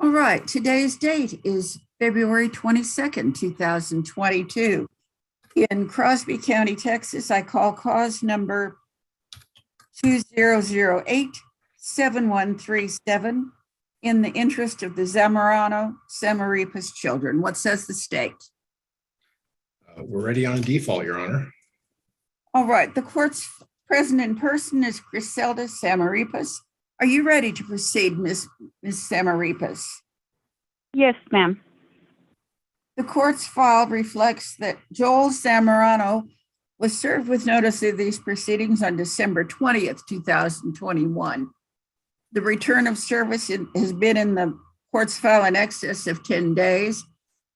All right, today's date is February 22nd, 2022. In Crosby County, Texas, I call cause number 2008-7137 in the interest of the Zamorano Samaripas children. What says the state? We're ready on default, Your Honor. All right, the court's present in person is Griselda Samaripas. Are you ready to proceed, Ms. Samaripas? Yes, ma'am. The court's file reflects that Joel Zamorano was served with notice of these proceedings on December 20th, 2021. The return of service has been in the court's file in excess of 10 days.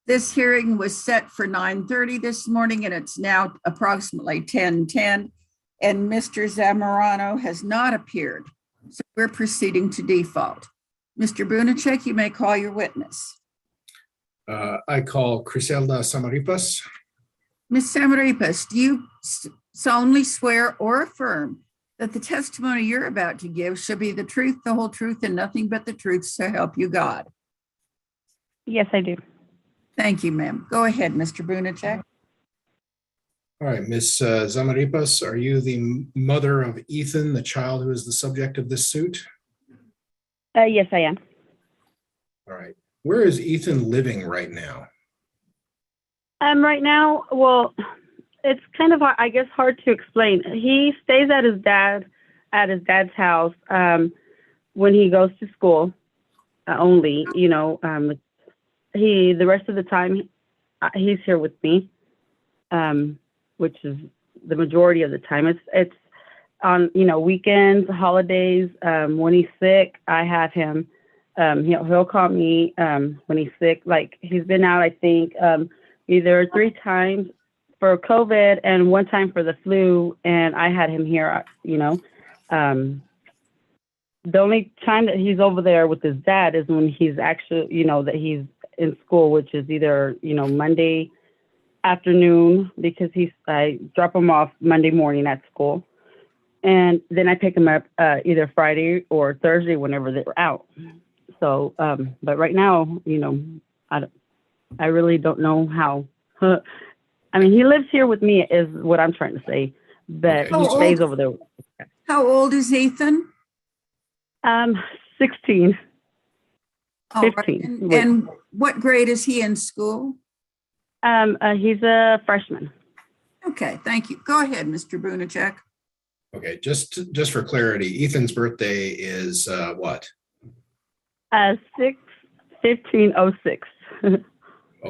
This hearing was set for 9:30 this morning, and it's now approximately 10:10, and Mr. Zamorano has not appeared. So we're proceeding to default. Mr. Bunacek, you may call your witness. I call Griselda Samaripas. Ms. Samaripas, do you solemnly swear or affirm that the testimony you're about to give shall be the truth, the whole truth, and nothing but the truth, so help you God? Yes, I do. Thank you, ma'am. Go ahead, Mr. Bunacek. All right, Ms. Samaripas, are you the mother of Ethan, the child who is the subject of this suit? Yes, I am. All right. Where is Ethan living right now? Right now, well, it's kind of, I guess, hard to explain. He stays at his dad's house when he goes to school only. The rest of the time he's here with me, which is the majority of the time. It's on weekends, holidays. When he's sick, I have him. He'll call me when he's sick. Like, he's been out, I think, either 3 times for COVID and 1 time for the flu, and I had him here. The only time that he's over there with his dad is when he's actually, that he's in school, which is either Monday afternoon, because I drop him off Monday morning at school, and then I pick him up either Friday or Thursday whenever they're out. So, but right now, I really don't know how. I mean, he lives here with me, is what I'm trying to say, but he stays over there. How old is Ethan? 16. All 15. Right. And what grade is he in school? He's a freshman. Okay, thank you. Go ahead, Mr. Bunacek. Okay, just for clarity, Ethan's birthday is what? 6/15/06.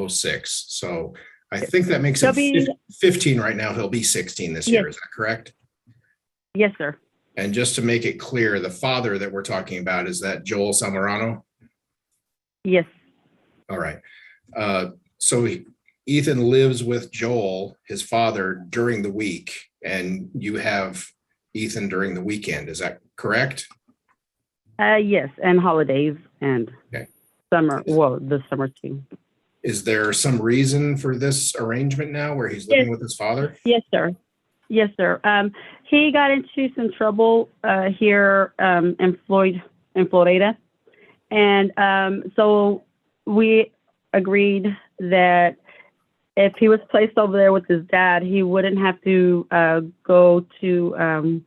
06. So I think that makes him 15 right now. He'll be 16 this year. Is that correct? Yes, sir. And just to make it clear, the father that we're talking about, is that Joel Zamorano? Yes. All right. So Ethan lives with Joel, his father, during the week, and you have Ethan during the weekend. Is that correct? Yes, and holidays and summer. Well, the summer too. Is there some reason for this arrangement now where he's living with his father? Yes, sir. Yes, sir. He got into some trouble here in Florida. And so we agreed that if he was placed over there with his dad, he wouldn't have to go to, I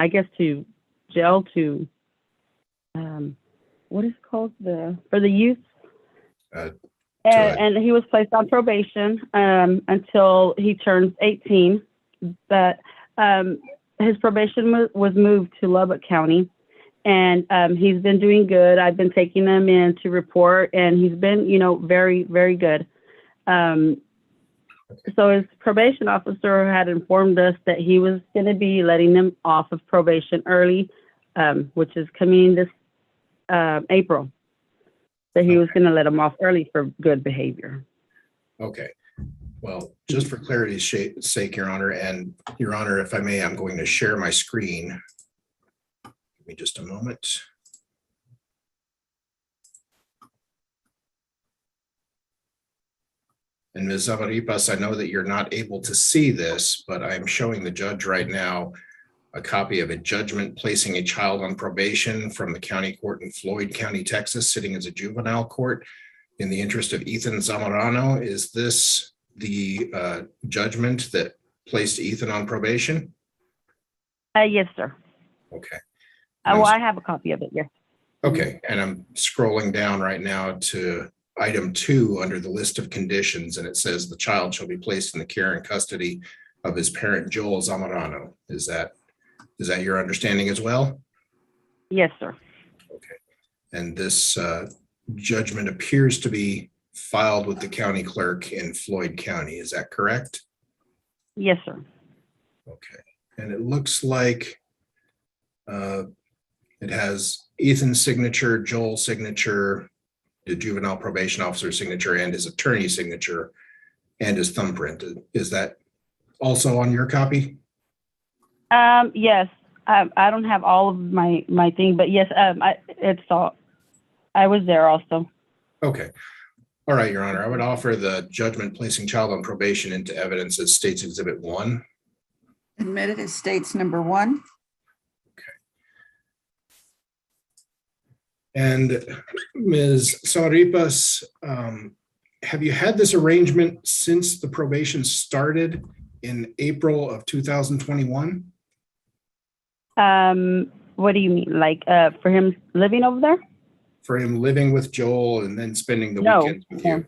guess to jail to, what is it called, for the youth? And he was placed on probation until he turns 18. But his probation was moved to Lubbock County, and he's been doing good. I've been taking him in to report, and he's been, very, very good. So his probation officer had informed us that he was going to be letting him off of probation early, which is coming this April. That he was going to let him off early for good behavior. Okay. Well, just for clarity's sake, Your Honor, and Your Honor, if I may, I'm going to share my screen. Give me just a moment. And Ms. Zamaripas, I know that you're not able to see this, but I'm showing the judge right now a copy of a judgment placing a child on probation from the county court in Floyd County, Texas, sitting as a juvenile court in the interest of Ethan Zamorano. Is this the judgment that placed Ethan on probation? Yes, sir. Okay. Well, I have a copy of it. Yes. Okay, and I'm scrolling down right now to item 2 under the list of conditions, and it says the child shall be placed in the care and custody of his parent, Joel Zamorano. Is that your understanding as well? Yes, sir. Okay. And this judgment appears to be filed with the county clerk in Floyd County. Is that correct? Yes, sir. Okay. And it looks like it has Ethan's signature, Joel's signature, the juvenile probation officer's signature, and his attorney's signature, and his thumbprint. Is that also on your copy? Yes. I don't have all of my thing, but yes, it's all. I was there also. Okay. All right, Your Honor. I would offer the judgment placing child on probation into evidence as State's Exhibit 1. Admitted as State's number 1. And Ms. Sauripas, have you had this arrangement since the probation started in April of 2021? What do you mean? Like for him living over there? For him living with Joel and then spending the No, weekends with you?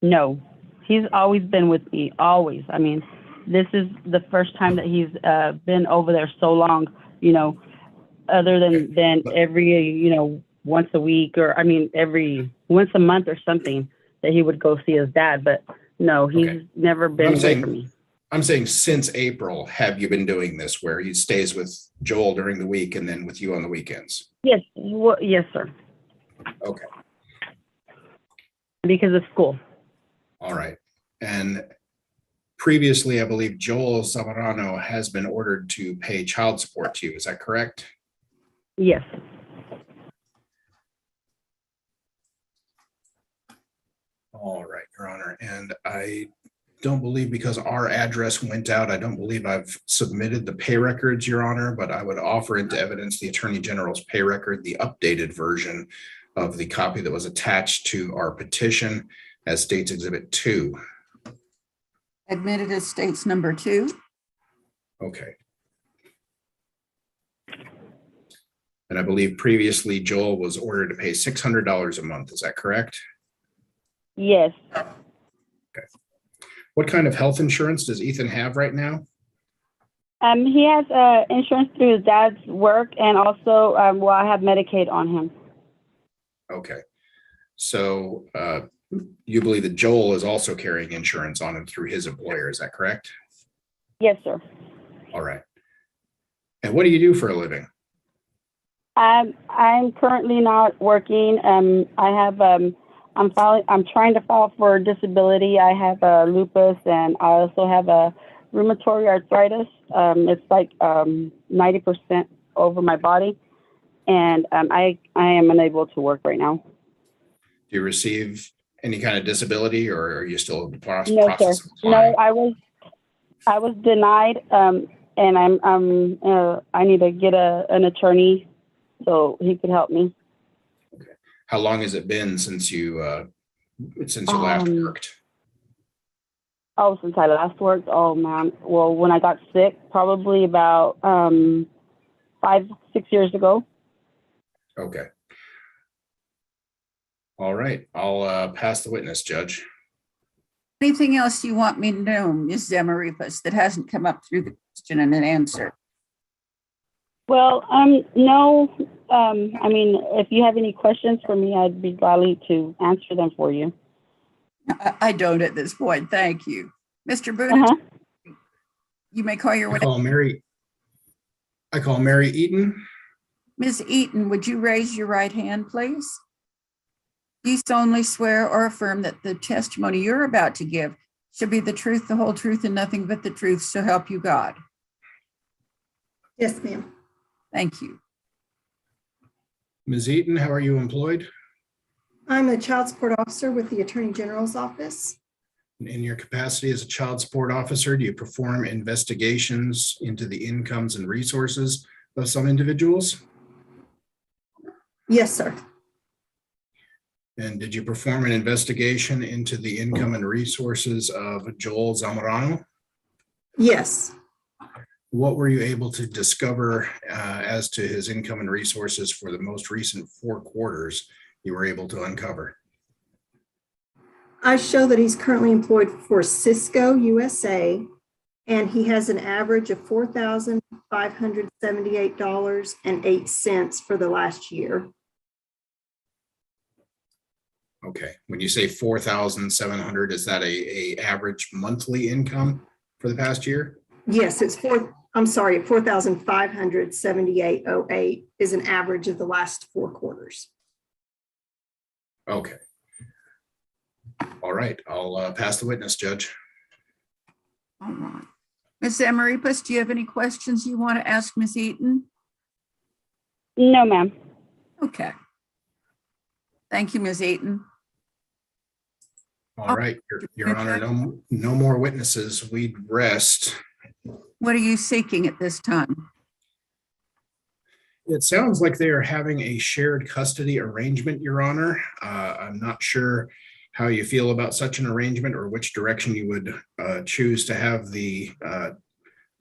No, he's always been with me, always. I mean, this is the first time that he's been over there so long, other than every, once a week, or every once a month or something that he would go see his dad. But no, he's never been away from me. I'm saying since April, have you been doing this where he stays with Joel during the week and then with you on the weekends? Yes. Well, yes, sir. Okay. Because of school. All right. And previously, I believe Joel Zamorano has been ordered to pay child support to you. Is that correct? Yes. All right, Your Honor. And I don't believe, because our address went out, I don't believe I've submitted the pay records, Your Honor, but I would offer into evidence the Attorney General's pay record, the updated version of the copy that was attached to our petition as State's Exhibit 2. Admitted as State's number 2. Okay. And I believe previously Joel was ordered to pay $600 a month. Is that correct? Yes. Okay. What kind of health insurance does Ethan have right now? He has insurance through his dad's work, and also, I have Medicaid on him. Okay. So you believe that Joel is also carrying insurance on him through his employer. Is that correct? Yes, sir. All right. And what do you do for a living? I'm currently not working. I'm trying to file for disability. I have lupus, and I also have a rheumatoid arthritis. It's like 90% over my body, and I am unable to work right now. Do you receive any kind of disability, or are you still in the process? No, sir. Of applying? No, I was denied, and I need to get an attorney so he could help me. Okay. How long has it been since you last worked? Oh, since I last worked? Oh, man. Well, when I got sick, probably about 5-6 years ago. Okay. All right. I'll pass the witness, Judge. Anything else you want me to know, Ms. Zamaripas, that hasn't come up through the question and an answer? Well, no. If you have any questions for me, I'd be glad to answer them for you. I don't at this point. Thank you. Mr. Boone, you may call your witness. I call Mary Eaton. Ms. Eaton, would you raise your right hand, please? Do you solemnly swear or affirm that the testimony you're about to give shall be the truth, the whole truth, and nothing but the truth, so help you God? Yes, ma'am. Thank you. Ms. Eaton, how are you employed? I'm a child support officer with the Attorney General's office. In your capacity as a child support officer, do you perform investigations into the incomes and resources of some individuals? Yes, sir. And did you perform an investigation into the income and resources of Joel Zamorano? Yes. What were you able to discover as to his income and resources for the most recent 4 quarters you were able to uncover? I show that he's currently employed for Cisco USA, and he has an average of $4,578.08 for the last year. Okay, when you say 4,700, is that a average monthly income for the past year? Yes, it's 4,578.08 is an average of the last 4 quarters. Okay. All right, I'll pass the witness, Judge. All right. Ms. Emeripus, do you have any questions you want to ask Ms. Eaton? No, ma'am. Okay. Thank you, Ms. Eaton. All right, Your Honor, no more witnesses. We'd rest. What are you seeking at this time? It sounds like they are having a shared custody arrangement, Your Honor. I'm not sure how you feel about such an arrangement or which direction you would choose to have the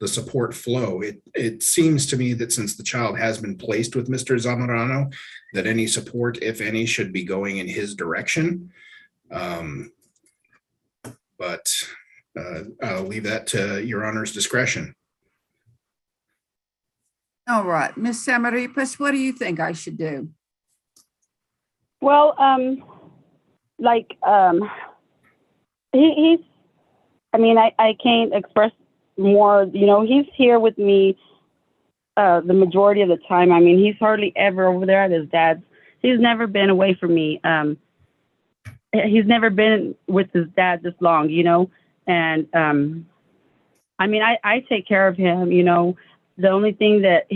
support flow. It seems to me that since the child has been placed with Mr. Zamorano, that any support, if any, should be going in his direction. But I'll leave that to Your Honor's discretion. All right, Ms. Emeripus, what do you think I should do? Well, he's, I mean, I can't express more, you know, he's here with me the majority of the time. I mean, he's hardly ever over there at his dad's. He's never been away from me. He's never been with his dad this long, you know, and I mean, I take care of him, you know. The only thing that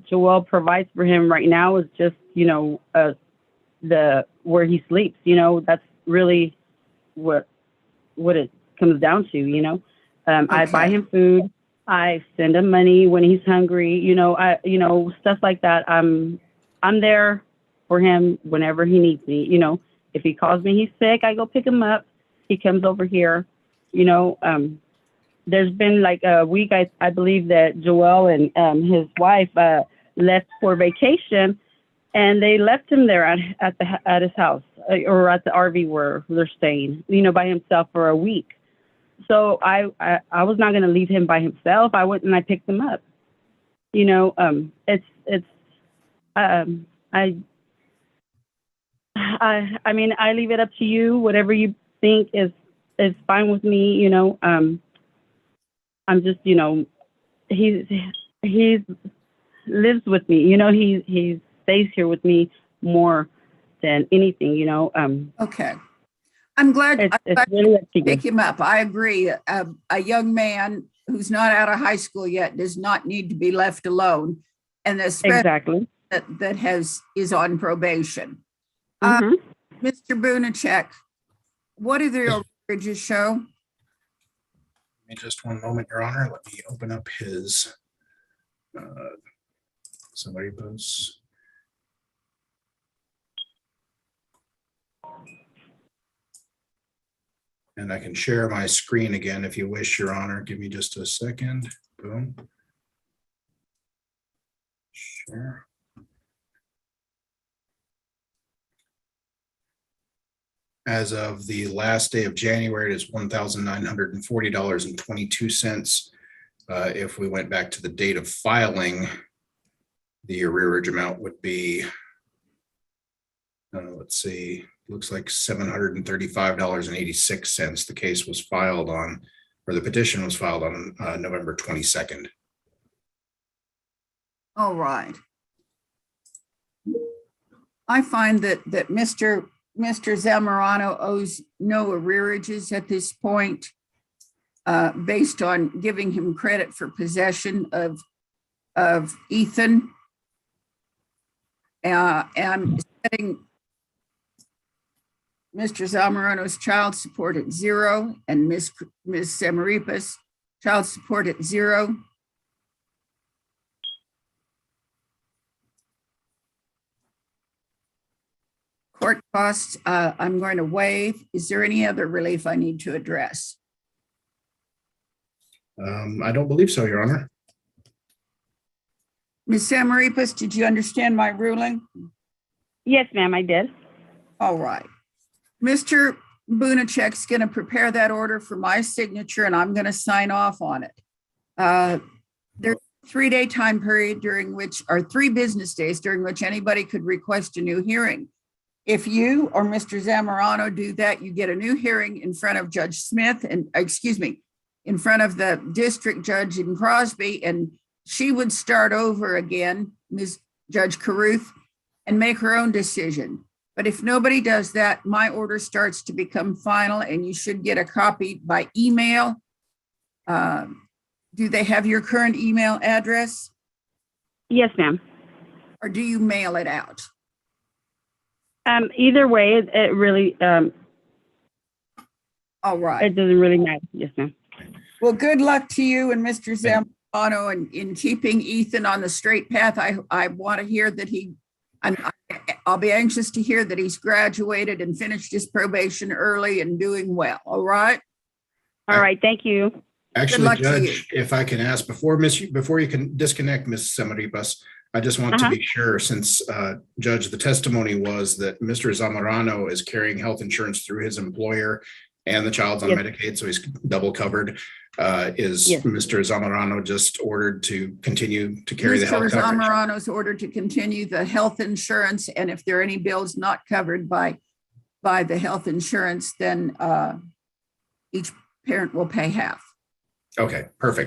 Joel provides for him right now is just, you know, where he sleeps, you know. That's really what it comes down to, you know. I buy him food, I send him money when he's hungry, you know, stuff like that. I'm there for him whenever he needs me, you know. If he calls me he's sick, I go pick him up. He comes over here, you know. There's been like a week, I believe, that Joel and his wife left for vacation, and they left him there at his house or at the RV where they're staying, you know, by himself for a week. So I was not going to leave him by himself. I went and I picked him up. You know, I mean, I leave it up to you. Whatever you think is fine with me. You know, I'm just, you know, he lives with me. You know, he stays here with me more than anything. You know. Okay. I'm glad it's I really up to you. pick him up. I agree. A young man who's not out of high school yet does not need to be left alone, and especially Exactly. that is on probation. Mhm. Mr. Bunacek, what do the averages show? Give me just one moment, Your Honor. Let me open up his somebody posts. And I can share my screen again if you wish, Your Honor. Give me just a second. Boom. Share. As of the last day of January, it is $1,940.22. If we went back to the date of filing, the arrearage amount would be, let's see, looks like $735.86. The case was filed on, or the petition was filed on November 22nd. All right. I find that Mr. Zamorano owes no arrearages at this point, based on giving him credit for possession of Ethan. And setting Mr. Zamorano's child support at 0 and Ms. Samaripas child support at 0. Court costs, I'm going to waive. Is there any other relief I need to address? I don't believe so, Your Honor. Ms. Samaripas, did you understand my ruling? Yes, ma'am, I did. All right. Mr. Bunacek's going to prepare that order for my signature and I'm going to sign off on it. There's a 3-day time period during which, or 3 business days during which anybody could request a new hearing. If you or Mr. Zamorano do that, you get a new hearing in front of Judge Smith and, in front of the district judge in Crosby, and she would start over again, Ms. Judge Caruth, and make her own decision. But if nobody does that, my order starts to become final and you should get a copy by email. Do they have your current email address Yes, ma'am. or do you mail it out? Either way, it really, All right. it doesn't really matter. Yes, ma'am. Well, good luck to you and Mr. Zamorano in keeping Ethan on the straight path. I want to hear that I'll be anxious to hear that he's graduated and finished his probation early and doing well. All right. All right. Thank you. Actually, luck to Judge, if I can ask before you can disconnect Ms. Samaripas, I just want to be sure, since Judge, the testimony was that Mr. Zamorano is carrying health insurance through his employer and the child's on Medicaid, so he's double covered. Is Mr. Zamorano just ordered to continue to carry the health coverage? Mr. Zamorano's ordered to continue the health insurance, and if there are any bills not covered by the health insurance, then each parent will pay half. Okay, perfect.